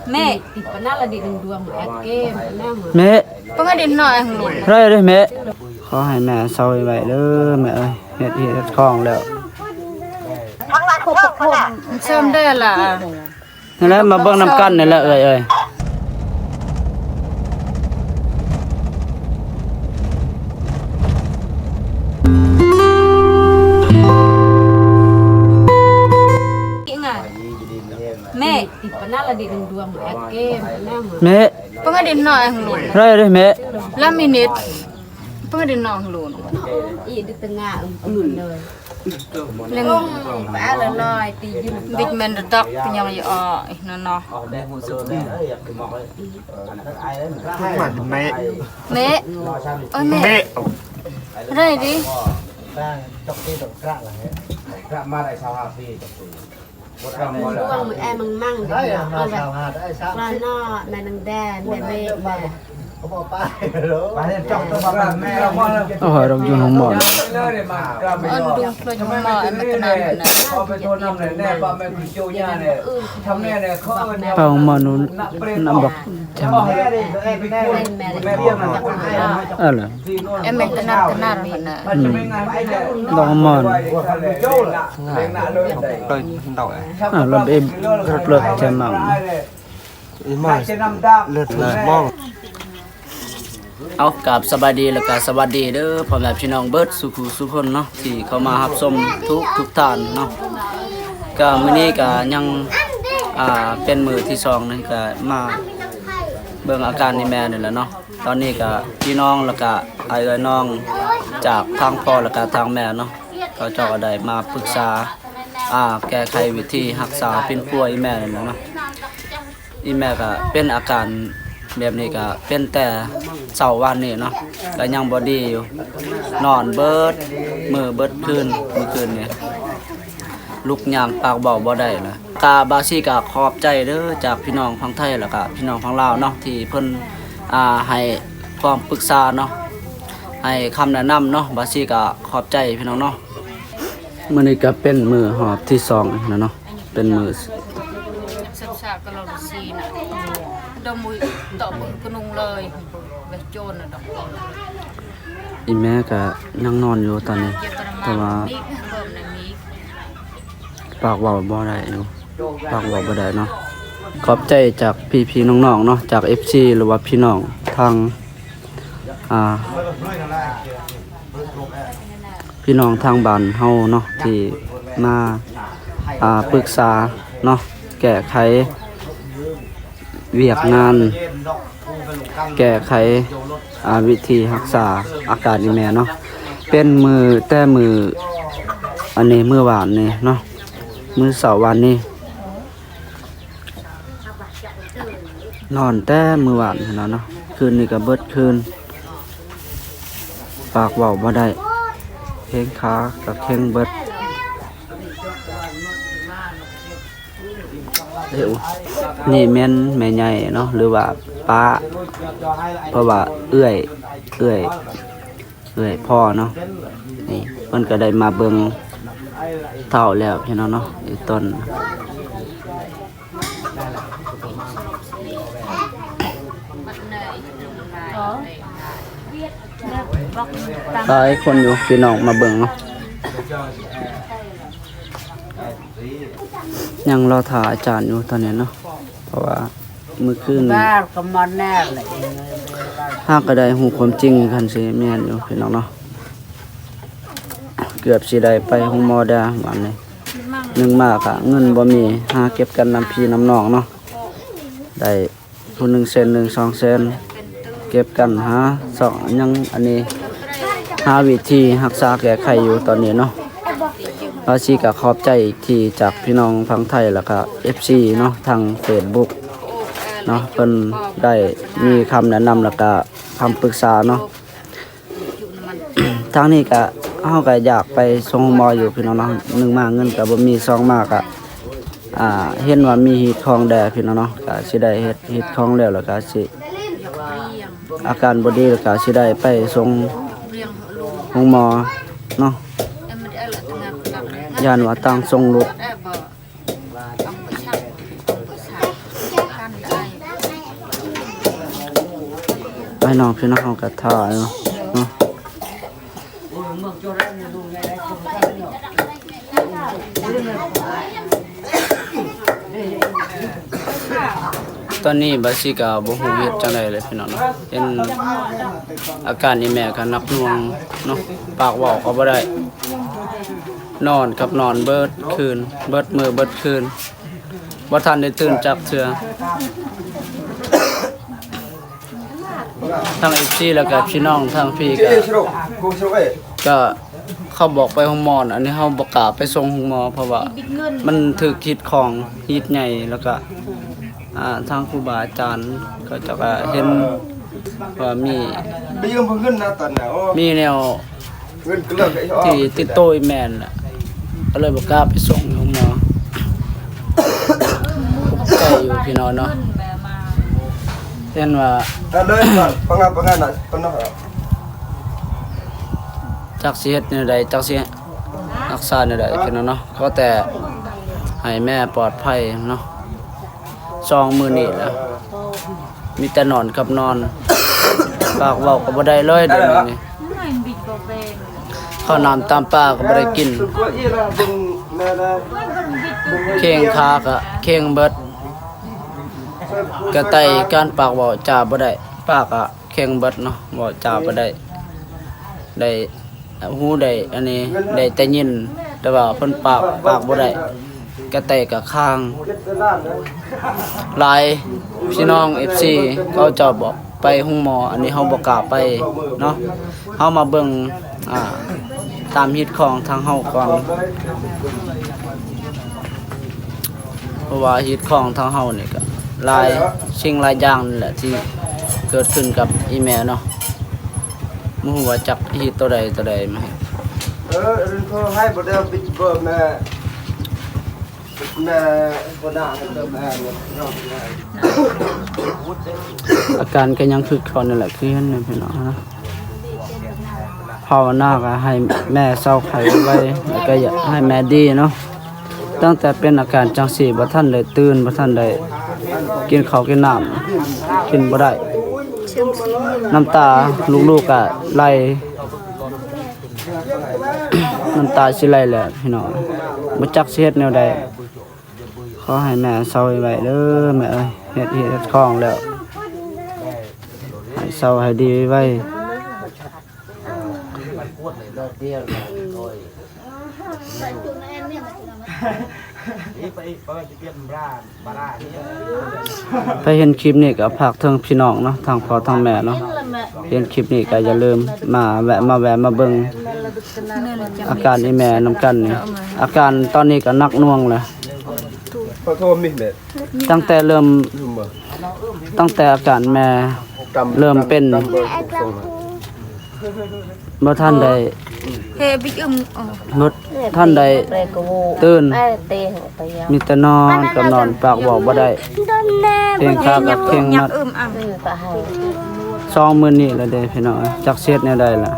Mẹ thì bữa nay là đi đường đường mà kemแม่ Có cái điện thoại không luôn. ไรเด้อแม่ขอให้แม่ซอยไว้เด้อแม่เอ้ยเฮ็ดของแล้ว Xem đây là นั่นแหละมาเบิ่งน้ำกันนี่แหละเอ้ยMẹ thì bữa nay là đi đường đường mà kem แม่ có cái điện thoại không luôn. ไรเด้อแม่ 5 minute. Có cái điện thoại không luôn. ý được từng ngả lùn đời Lên bả là lòi thì dư vịt mình được tóc thì nhau là nó. Mẹ Mẹ. Ôi mẹ. Đây đi. đường mà em măng măng và nó này đằng đè mẹ mẹ mẹ โอ้ยเราอยู่ห้องหมอน Ơn đúng rồi chúng mò em mới cái này nè. เข้าห้องหมอนนู้นน้ำบอกจำ mẹ mẹ เหรอ Em mình cái nào rồi nè. ดอกหมอนเราเอ็มเลิกจะมั่ง เอากับสบายดีแล้วก็สวัสดีเด้อพ่อแม่พี่น้องเบิดสุขุสุคนเนาะที่เข้ามารับชมทุกท่านเนาะก็มื้อนี้ก็ยังเป็นมื้อที่2นึงก็มาเบิ่งอาการนี่แม่นี่แหละเนาะตอนนี้ก็พี่น้องแล้วก็ไอ้เอ้ยน้องจากทางพ่อแล้วก็ทางแม่เนาะก็เจ้าก็ได้มาปรึกษาแก้ไขวิธีรักษาเป็นป่วยอีแม่นี่แหละเนาะอีแม่ก็เป็นอาการแบบนี้ก็เป็นแต่เช้าวันนี้เนาะก็ยังบ่ดีอยู่นอนเบิดมื้อเบิดคืนมื้อคืนนี่ลุกย่างปากเบาบ่ได้ล่ะกาบาซี่ก็ขอบใจเด้อจากพี่น้องฝั่งไทยแล้วก็พี่น้องฝั่งลาวเนาะที่เพิ่นให้ความปรึกษาเนาะให้คำแนะนำเนาะบาซี่ก็ขอบใจพี่น้องเนาะมื้อนี้ก็เป็นมื้อหอบที่2นะเนาะเป็นมื้อ Sắp sạc cái lò xì nè. Đâu mùi tọ mùi cái nung lời về chôn là đọc. อีแม่ก็ยังนอนอยู่ตอนนี้แต่ว่า Mít bơm này mít. ปากเว้าบ่ได้อยู่ปากเว้าบ่ได้เนาะขอบใจจากพี่ๆน้องๆเนาะจาก FC หรือว่าพี่น้องทางพี่น้องทางบ้านเฮาเนาะที่มาปรึกษาเนาะแก้ไขเวียกงานแก้ไขวิธีรักษาอาการนี่แม่เนาะเป็นมือแต่มืออันนี้มือหวานนี่เนาะมือเสาร์วันนี้นอนแต่มือหวานเนาะคืนนี้ก็เบิดคืนปากเว้าบ่ได้แข้งขากับแข้งเบิดนี่แม่นแม่ใหญ่เนาะหรือว่าป้าเพราะว่าเอื้อยพ่อเนาะนี่เพิ่นก็ได้มาเบิ่งเท่าแล้วพี่น้องเนาะอีต้นหลายคนอยู่พี่น้องมาเบิ่งเนาะยังรอถ่ายอาจารย์อยู่ตอนนี้เนาะเพราะว่ามื้อคืน ba có món nè lại หากก็ได้ฮู้ความจริงคันสิแม่นอยู่พี่น้องเนาะเกือบสิได้ไปโรงหมอดาวันนี้นึงมากอะเงินบ่มีหาเก็บกันนำพี่น้ำน้องเนาะได้ผู้1เซน1 2เซนเก็บกันหา2ยังอันนี้หาวิธีรักษาแก้ไขอยู่ตอนนี้เนาะเราสิก็ขอบใจอีกทีจากพี่น้องฝั่งไทยแล้วก็ FC เนาะทาง Facebook เนาะเพิ่นได้มีคำแนะนำแล้วก็คำปรึกษาเนาะ ทางนี้ก็เฮาก็อยากไปส่งหมออยู่พี่น้องเนาะ1มาเงินก็บ่มี2มาก็เห็นว่ามีฮีตของแดพี่น้องเนาะก็สิได้เฮ็ดฮีตของแล้วแล้วก็สิอาการบ่ดีแล้วก็สิได้ไปส่งโรงหมอเนาะ Em mình đã là tengah ย่านว่าตั้งส่งลูก bờ. Ông phải ให้น้องพี่น้องเฮาก็ถ่ายเนาะตอนนี้บาสิกาบ่ฮู้เฮ็ดจังได๋เลยพี่น้องเนาะเป็นอาการนี่แม่ก็นักหน่วงเนาะปากเว้าก็บ่ได้นอนกับนอนเบิดคืนเบิดมื้อเบิดคืนบ่ทันได้ตื่นจักเทื่อทั้ง FC แล้วก็พี่น้องทั้งพี่ก็เขาบอกไปห้องหมออันนี้เฮาบ่กล้าไปส่งห้องหมอเพราะว่ามันถูกคิดของฮิตใหญ่แล้วก็ทางครูบาอาจารย์ก็จะเห็นว่ามีแนวที่ติดโตอีแมนแหละก็เลยบอกกล้าไปส่งห้องหมอใจอยู่พี่น้องเนาะเห็นว่าจักสิเฮ็ดแนวใดจักสิรักษาแนวใดพี่น้องเนาะก็แต่ให้แม่ปลอดภัยเนาะ2 มื้อนี้ล่ะมีแต่นอนกับนอนปากเว้าก็บ่ได้เลยเดี๋ยวนี้ข้าวน้ำตามปากก็บ่ได้กินเข่งขาก็เข่งเบิดกระไตการปากเว้าจาบ่ได้ปากก็เข่งเบิดเนาะเว้าจาบ่ได้หูได้อันนี้ได้แต่ยินแต่ว่าเพิ่นปากบ่ได้กระไตก็ข้างหลายพี่น้อง FC เขาจะบอกไปห้องหมออันนี้เฮาบ่กล้าไปเนาะเฮามาเบิ่งตามฮิตของทางเฮาก่อนเพราะว่าฮิตของทางเฮานี่ก็หลายสิ่งหลายอย่างนั่นแหละที่เกิดขึ้นกับอีแม่เนาะบ่ฮู้ว่าจักฮิตตัวใดมาให้บ่ได้บิ๊กเบิร์แม่อาการก็ยังคือเขานั่นแหละคือเห็นนี่พี่น้องนะภาวนาก็ให้แม่เศร้าไข้ไว้แล้วก็อยากให้แม่ดีเนาะตั้งแต่เป็นอาการจังซี่บ่ทันได้ตื่นบ่ทันได้กินข้าวกินน้ำกินบ่ได้น้ำตาลูกๆก็ไหลน้ำตาสิไหลแหละพี่น้องบ่จักสิเฮ็ดแนวใดขอให้แม่เศร้าไว้เด้อแม่เอ้ยเฮ็ดของแล้วให้เศร้าให้ดีไว้ไปเห็นคลิปนี้ก็ฝากถึงพี่น้องเนาะทางพ่อทางแม่เนาะเห็นคลิปนี้ก็อย่าลืมมาแวะมาเบิ่งอาการอีแม่นำกันนี่อาการตอนนี้ก็หนักหน่วงแล้วตั้งแต่อาการแม่เริ่มเป็นบ่ทันได้บ่ทันได้ตื่นมีแต่นอนกับนอนปากบอกบ่ได้เพียงข้าวกับเพียงมัด2 มื้อนี้แล้วเด้พี่น้องจักเสียดแนวใดล่ะ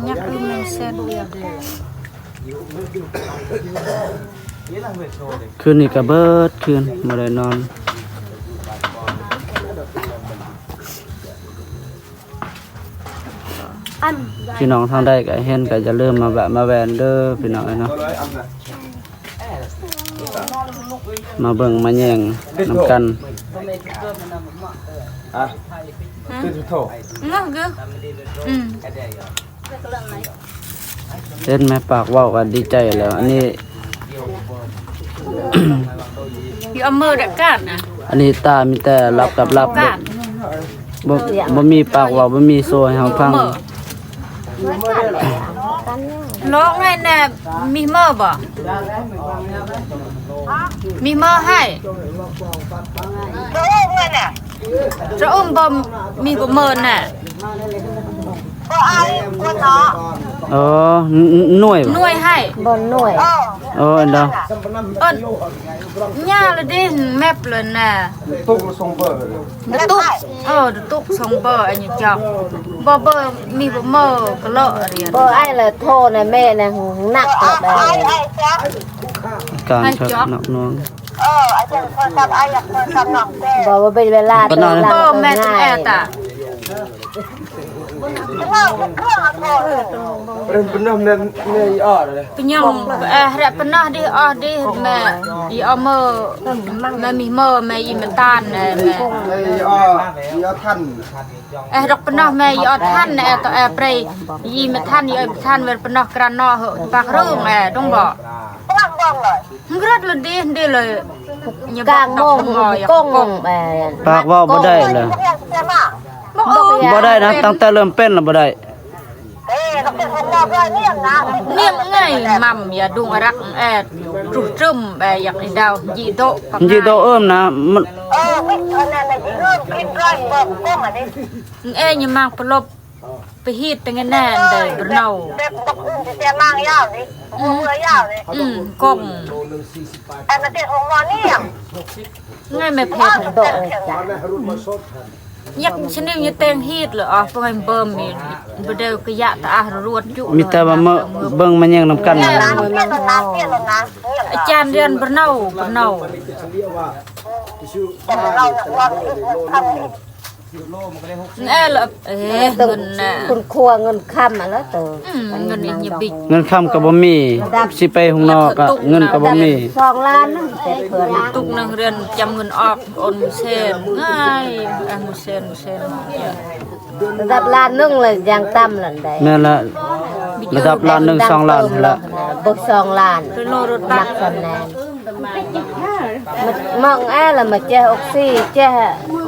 ยักอึมในเส้นคืนนี้ก็เบิดคืนบ่ได้นอนพี่น้องทางใดก็เห็นก็จะเริ่มมาแวะมาแวนเด้อพี่น้องเนาะมาเบิ่งมาแย่งนำกันเล่นแม่ปากเว้าก็ดีใจแล้วอันนี้อยู่อำเภอดักกันนะอันนี้ตามีแต่รับกับรับบ่มีปากเว้าบ่มีโซ่ให้เฮาฟังร้องให้แน่มีเมื่อบ่มีเมื่อให้จะอุ้มบ่มีบ่เมินน่ะหน่วยให้บ่หน่วยอันเด้อย่าละดิแมปเลยน่ะตุกส่งเบอร์ตุกส่งเบอร์อันนี้จับบ่เบอร์มีบ่เมอก็เลาะเรียนบ่ไอ้ละโทรน่ะแม่น่ะหนักได้การชักหนักน้อง บอกว่าเป็นเวลา ปะนอน บ่แม่ต้องแอตะ Benar ni ada. ปญองแรปนะดิออดิแม่อีอเมอแม่มีเมอแม่อีมันตานแม่ Ni than. ดอกปนะแม่ยอดท่านต่อเปรยอีมันท่านอีท่านเวลปนะกระนอเหปากเรื่องต้องบอกกระดดีเลย กลางโมงก้งแม่ ปากเว้าบ่ได้เลยบ่ได้นะตั้งแต่เริ่มเป็นแล้วบ่ได้ เนี่ยไงมัมอย่าดุงรักรุจึมอยากให้ดาวยีโต ยีโตเอิ้มนะมัน ยังมากปลบไปฮีดตั้งแน่เดินบนเน่ากงไงไม่เพชร โดดจ้ะ ยักฉันนี่ยังเต็งฮีดเหรอพวกไอ้เบิ่มมีบเดียวกะยะตาหรวดจุ มีแต่ว่าเบิ่งมันยังนำกันนะ อาจารย์เรียนบนเน่าเงินน่ะ คุณครัวเงินค่ำมาแล้วเตอ เงินอีกบิ เงินค้ำก็บ่มีสิไปข้างนอกก็เงินก็บ่มี 2 ล้านนั่นแต่เพื่อน ตุกนังเรียนจำเงินออกโอนมุเซนง่ายมุเซน ระดับล้านนึงเลยยังต่ำหลันใด แม่นละระดับล้านหนึ่ง2 ล้านละ บก2 ล้าน เป็นโลรถ นั บั ก ก คะแนนมองlà mà che oxy che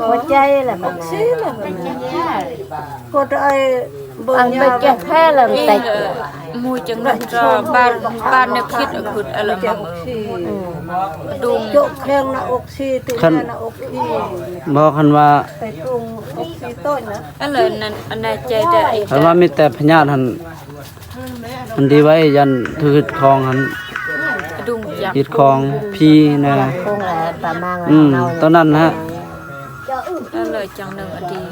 có chay là mà oxy là có ai ăn bê che thế là tạch มูจังนั้นจะบ้านเนี่ยคิดคืออะไรมาดู chỗ khen là oxy tự nhiên là oxy บอกคันว่า phải tung oxy tốt nữa อะไรนั่นอันใดใจได้ คันว่ามีแต่พญาติหันดีไว้ยันถือของหัน ดูอยาก ปิดของพี่นะ không là bà mang ตอนนั้นฮะ อะไรจังหนึ่งอดี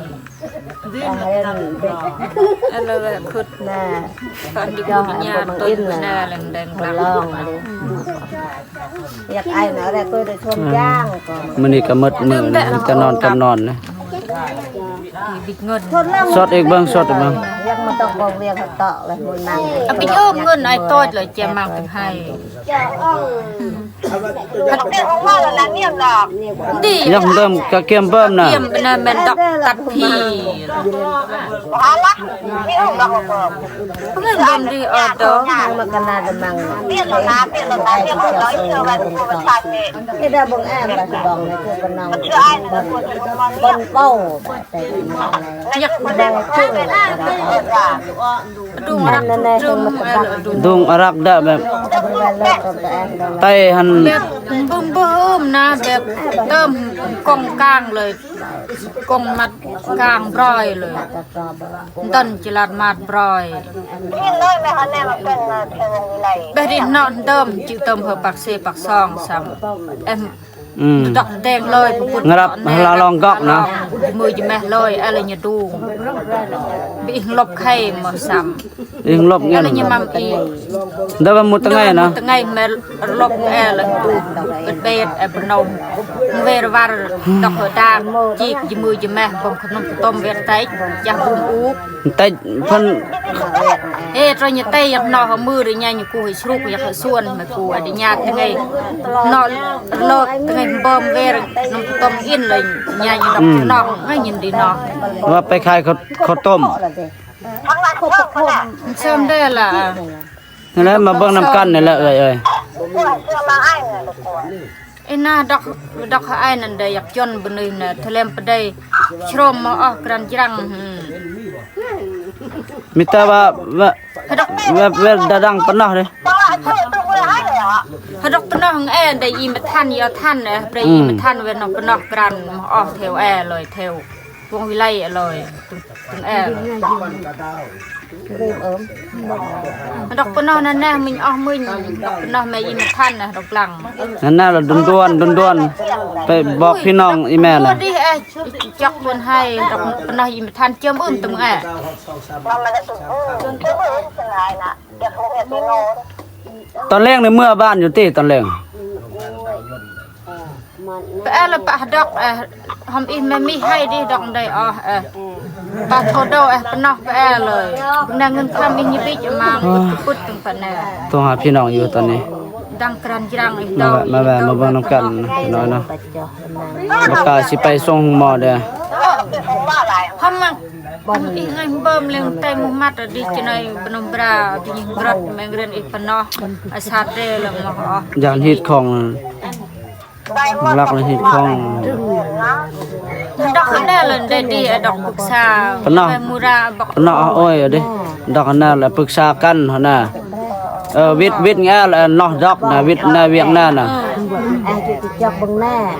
อะไร อะไรคือ น่ะ ตอนดีกุญญาต้นหน้าแดงแดง มาลองอยากไอ้หน่อยแต่ก็ได้ชมย่างก่อน มื้อนี้ก็หมดมื้อนะมีแต่นอนกับนอนนะ บิดเงิน สดอีกเบิ่งสดอีกเบิ่ง ยังมาต้องกองเรียงเขาต่อเลยมันนั่ง เอาไปยืมเงินไอ้ต้อยเลยเจมังเป็นให้ดี ยังเริ่มก็เกียมเบิ่มน่ะ เยี่ยมเป็นแมนดอกตัดพีเพื่อนเรียนดีออดอ ยังมากันนาดมังcái đó bông em là bông nàyคือcon nòng con bầu อยาก đang chơi ดูรักจึงดู ดุงอารักได้แบบ ไต้หัน แบบบึ้มนะแบบเติมกองกลางเลยกองมัดกลางบรอยเลยต้นจิลาดมาดบรอยแบบนี้นอนเติมจิเติมเพื่อปักเสปักซองซ้ำเอ็ม ดอกแดงเลยปุ๊บ งับเราลองกอกนะ มือจะแม่เลยอะไรเนี่ยดูบีลบไข่มาซ้ำ อีกลบเงิ อะ น ไรเนี่ยมัมอี เดี๋ยวมันมุดตั้งไงนะ ตั้งไงแม่ลบแอร์เลยดูเป็นเบสเป็นนมเวรวาร์ดอกหัวดางจีกมือจะแม่ผมขนมต้มเวรไตอยากบุ้มอู แต่เพิ่น ตอนนี้เตยอยากนอนมือหรือไงอยู่กูให้ชุกอยากให้ส่วนมากูไอ้ญาติตั้งไงนอนเลิกตั้งไงบ่มเวรน้ำต้มอินเลยไงอยู่ดอกนอกไม่ยินดีนอก ว่าไปขายข้าวต้ม เชื่อมได้ล่ะ นั่นแหละมาเบิ่งน้ำกันนี่แหละเอ้ย ไอ้หน้าดอกไอ้นั่นได้อยากจนบนนี้นะทะเลไปได้ชรมมาออกกรันจัง มีแต่ว่าเวลดังปานนั้นเลย ฮดอกปนองแอได้ยิมทันยอทันนะได้ยิมทันเวนปนอกกรันออกแถวแอเลยแถววงวิไลเลยถึงแอดอกปนองนั่นแน่mìnhออกมึงดอกปนองแม่ยิมทันนะดอกหลัง นั่นน่ะเราด่วนๆไปบอกพี่น้องอีแม่น่ะ ดิจักบนให้ดอกปนองยิมทันเจิมตึงแอ ตอนแรกในเมื่อบ้านอยู่ติตอนแรก Ba la pa dok hom in me mi hai đi dok dai pa thodo panoh baเลยนางเงินคำมีนิบิจมาพุทธตั้งปน ต้องหาพี่น้องอยู่ตอนนี้ ดังกรันจังอีกด มา อก แวะมาเบิ่งน้ำกันพี่น้อยเนาะแล้วก็สิไปส่งหมอเด้อ homอีไงเบิ่มเลี้ยงไตมุมัดดิจนัยบนมบราบิงกรดแมงเรนอีปนออาซาเดลมอ ย่านฮิตของรักเลยฮิตของ ดอกนั่นเลยได้ดีดอกปรึกษามูราบอก เนาะอ้อยเด้ดอกนั้นแหละปรึกษากันหั่นน่ะวิทย์แง่แล้วเนาะดอกน่ะวิทย์น่ะเวียงน่ะน่ะ ai chịu chọc bằng nè